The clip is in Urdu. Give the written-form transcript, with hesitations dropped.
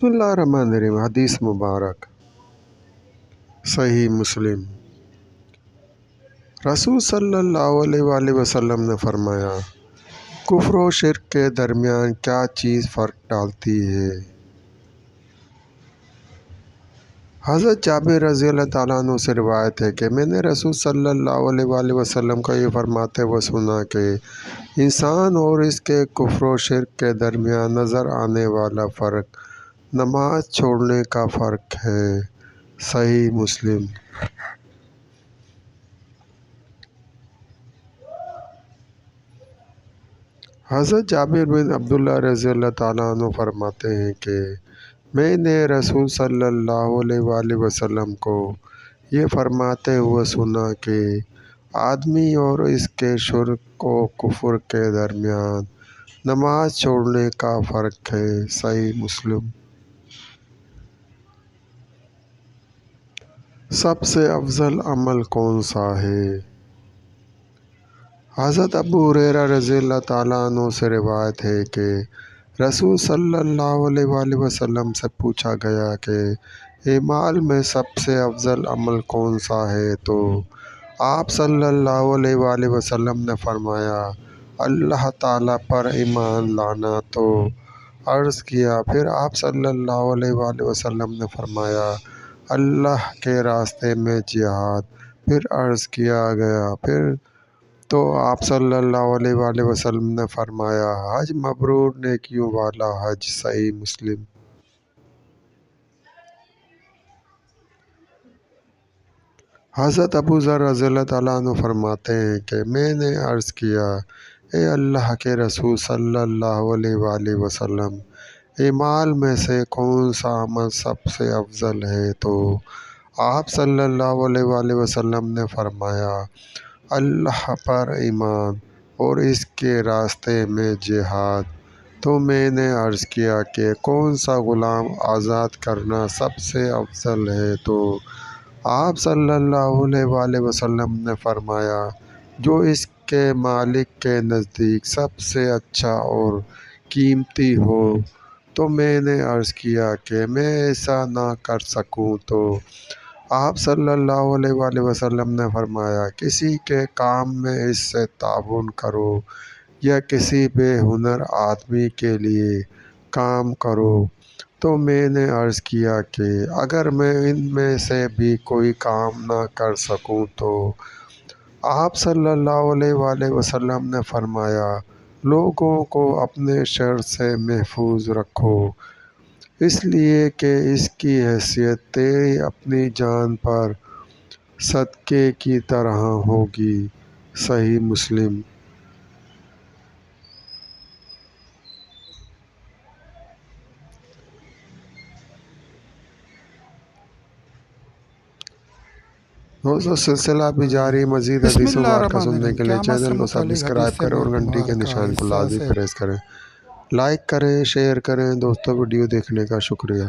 بسم اللہ الرحمن الرحیم۔ حدیث مبارک صحیح مسلم۔ رسول صلی اللہ علیہ وآلہ وسلم نے فرمایا، کفر و شرک کے درمیان کیا چیز فرق ڈالتی ہے؟ حضرت جابر رضی اللہ تعالیٰ عنہ سے روایت ہے کہ میں نے رسول صلی اللہ علیہ وآلہ وسلم کو یہ فرماتے ہوئے سنا کہ انسان اور اس کے کفر و شرک کے درمیان نظر آنے والا فرق نماز چھوڑنے کا فرق ہے۔ صحیح مسلم۔ حضرت جابر بن عبداللہ رضی اللہ تعالیٰ عنہ فرماتے ہیں کہ میں نے رسول صلی اللہ علیہ وآلہ وسلم کو یہ فرماتے ہوئے سنا کہ آدمی اور اس کے شرک و کفر کے درمیان نماز چھوڑنے کا فرق ہے۔ صحیح مسلم۔ سب سے افضل عمل کون سا ہے؟ حضرت ابو ہریرہ رضی اللہ تعالیٰ عنہ سے روایت ہے کہ رسول صلی اللہ علیہ وآلہ وسلم سے پوچھا گیا کہ اعمال میں سب سے افضل عمل کون سا ہے، تو آپ صلی اللہ علیہ وآلہ وسلم نے فرمایا، اللہ تعالیٰ پر ایمان لانا۔ تو عرض کیا، پھر آپ صلی اللہ علیہ وآلہ وسلم نے فرمایا، اللہ کے راستے میں جہاد۔ پھر عرض کیا گیا، پھر؟ تو آپ صلی اللہ علیہ وآلہ وسلم نے فرمایا، حج مبرور، نیکیوں والا حج۔ صحیح مسلم۔ حضرت ابو ذر رضی اللہ تعالیٰ عنہ فرماتے ہیں کہ میں نے عرض کیا، اے اللہ کے رسول صلی اللہ علیہ وآلہ وسلم، اعمال میں سے کون سا عمل سب سے افضل ہے؟ تو آپ صلی اللہ علیہ وآلہ وسلم نے فرمایا، اللہ پر ایمان اور اس کے راستے میں جہاد۔ تو میں نے عرض کیا کہ کون سا غلام آزاد کرنا سب سے افضل ہے؟ تو آپ صلی اللہ علیہ وآلہ وسلم نے فرمایا، جو اس کے مالک کے نزدیک سب سے اچھا اور قیمتی ہو۔ تو میں نے عرض کیا کہ میں ایسا نہ کر سکوں؟ تو آپ صلی اللہ علیہ وآلہ وسلم نے فرمایا، کسی کے کام میں اس سے تعاون کرو یا کسی بے ہنر آدمی کے لیے کام کرو۔ تو میں نے عرض کیا کہ اگر میں ان میں سے بھی کوئی کام نہ کر سکوں؟ تو آپ صلی اللہ علیہ وآلہ وسلم نے فرمایا، لوگوں کو اپنے شر سے محفوظ رکھو، اس لیے کہ اس کی حیثیت تیری اپنی جان پر صدقے کی طرح ہوگی۔ صحیح مسلم۔ دوستو، سلسلہ بھی جاری، مزید حدیث مبارکہ سننے کے لیے چینل کو سبسکرائب کریں اور گھنٹی کے نشان کو لازمی پریس کریں۔ لائک کریں، شیئر کریں۔ دوستو، ویڈیو دیکھنے کا شکریہ۔